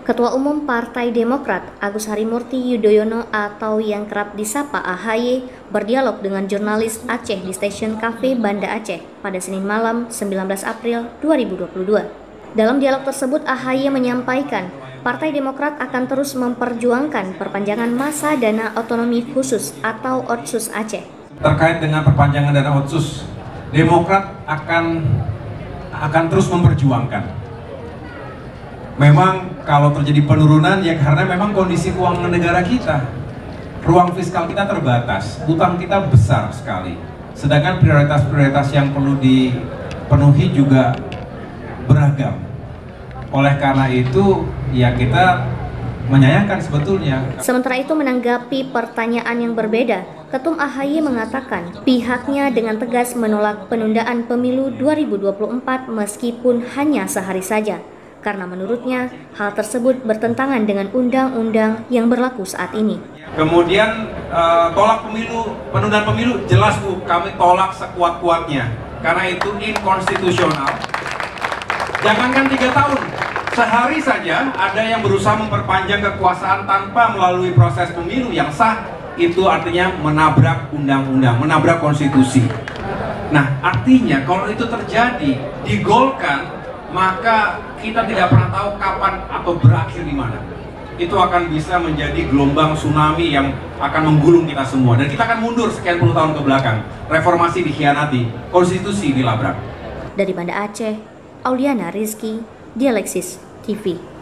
Ketua Umum Partai Demokrat Agus Harimurti Yudhoyono atau yang kerap disapa AHY berdialog dengan jurnalis Aceh di stasiun Cafe Banda Aceh pada Senin malam 19 April 2022. Dalam dialog tersebut AHY menyampaikan Partai Demokrat akan terus memperjuangkan perpanjangan masa dana otonomi khusus atau Otsus Aceh. Terkait dengan perpanjangan dana Otsus, Demokrat akan terus memperjuangkan. Memang kalau terjadi penurunan ya karena memang kondisi keuangan negara kita, ruang fiskal kita terbatas, utang kita besar sekali. Sedangkan prioritas-prioritas yang perlu dipenuhi juga beragam. Oleh karena itu ya kita menyayangkan sebetulnya. Sementara itu menanggapi pertanyaan yang berbeda, Ketum AHY mengatakan pihaknya dengan tegas menolak penundaan pemilu 2024 meskipun hanya sehari saja. Karena menurutnya hal tersebut bertentangan dengan undang-undang yang berlaku saat ini. Kemudian tolak pemilu, penundaan pemilu, jelas Bu, kami tolak sekuat-kuatnya karena itu inkonstitusional. Jangankan 3 tahun, sehari saja ada yang berusaha memperpanjang kekuasaan tanpa melalui proses pemilu yang sah, itu artinya menabrak undang-undang, menabrak konstitusi. Nah, artinya kalau itu terjadi, digolkan, maka kita tidak pernah tahu kapan atau berakhir di mana. Itu akan bisa menjadi gelombang tsunami yang akan menggulung kita semua. Dan kita akan mundur sekian puluh tahun ke belakang. Reformasi dikhianati, konstitusi dilabrak. Dari Banda Aceh, Auliana Rizky, Dialeksis TV.